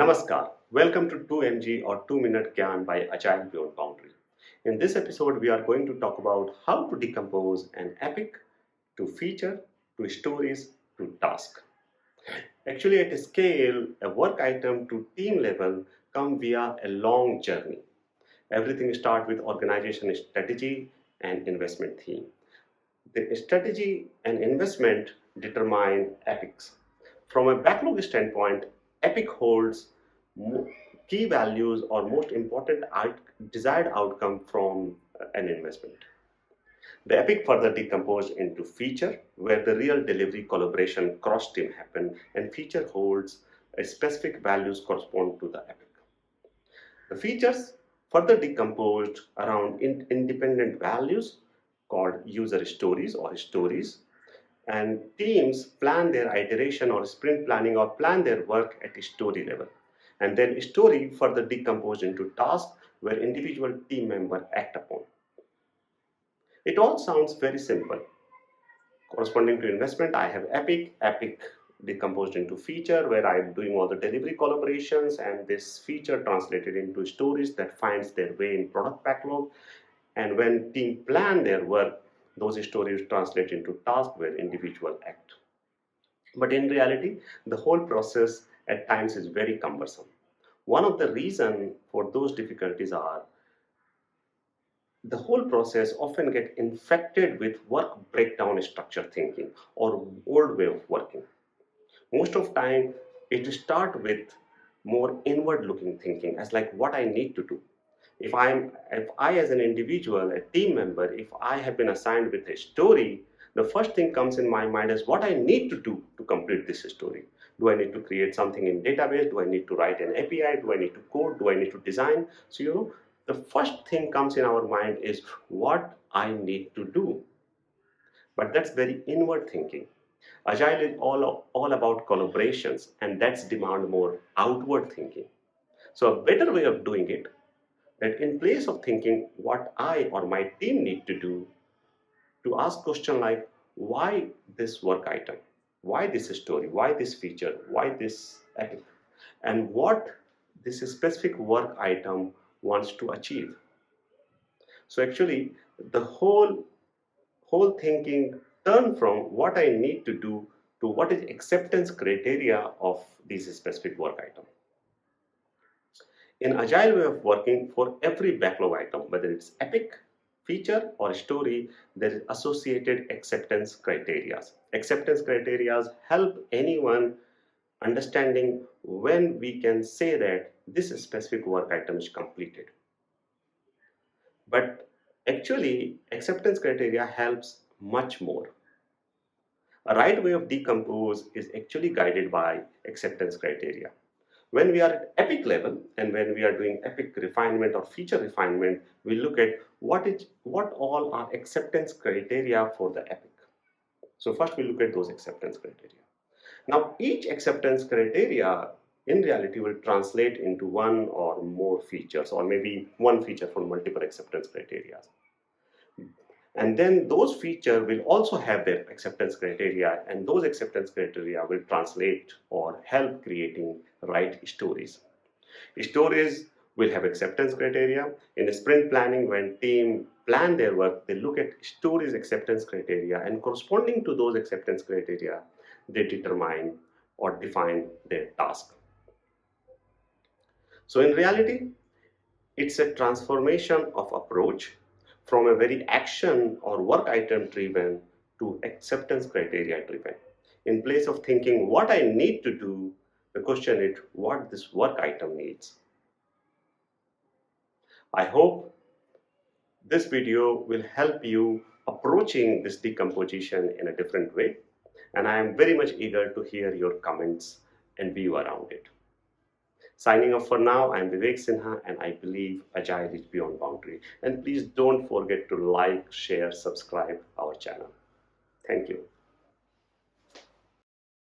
Namaskar. Welcome to 2MG or 2-Minute Gyan by Agile Beyond Boundary. In this episode, we are going to talk about how to decompose an epic to feature, to stories, to task. Actually, at a scale, a work item to team level come via a long journey. Everything starts with organization strategy and investment theme. The strategy and investment determine epics. From a backlog standpoint, epic holds key values or most important desired outcome from an investment. The epic further decomposed into feature, where the real delivery collaboration cross team happen, and feature holds a specific values correspond to the epic. The features further decomposed around independent values called user stories or stories, and teams plan their iteration or sprint planning or plan their work at a story level. And then story further decomposed into tasks where individual team member act upon. It all sounds very simple. Corresponding to investment, I have epic decomposed into feature where I'm doing all the delivery collaborations, and this feature translated into stories that finds their way in product backlog. And when team plan their work, those stories translate into tasks where individual act. But in reality, the whole process at times is very cumbersome. One of the reasons for those difficulties are the whole process often get infected with work breakdown structure thinking or old way of working. Most of time, it start with more inward looking thinking as like what I need to do. If I as an individual, a team member, if I have been assigned with a story, the first thing comes in my mind is what I need to do to complete this story. Do I need to create something in database? Do I need to write an API? Do I need to code? Do I need to design? So the first thing comes in our mind is what I need to do. But that's very inward thinking. Agile is all about collaborations, and that's demand more outward thinking. So a better way of doing it, that in place of thinking what I or my team need to do, to ask question like why this work item, why this story, why this feature, why this epic, and what this specific work item wants to achieve. So actually, the whole thinking turn from what I need to do to what is acceptance criteria of this specific work item. In agile way of working, for every backlog item, whether it's epic, feature or story, there is associated acceptance criteria. Acceptance criteria help anyone understanding when we can say that this specific work item is completed. But actually, acceptance criteria helps much more. A right way of decompose is actually guided by acceptance criteria. When we are at epic level and when we are doing epic refinement or feature refinement, we look at what all are acceptance criteria for the epic. So first we look at those acceptance criteria. Now each acceptance criteria in reality will translate into one or more features, or maybe one feature for multiple acceptance criteria. And then those features will also have their acceptance criteria, and those acceptance criteria will translate or help creating right stories. Stories will have acceptance criteria. In sprint planning, when team plan their work, they look at stories acceptance criteria, and corresponding to those acceptance criteria, they determine or define their task. So in reality, it's a transformation of approach from a very action or work item driven to acceptance criteria driven. In place of thinking what I need to do, the question is what this work item needs. I hope this video will help you approaching this decomposition in a different way, and I am very much eager to hear your comments and view around it. Signing off for now, I am Vivek Sinha, and I believe Agile is beyond boundary. And please don't forget to like, share, subscribe our channel. Thank you.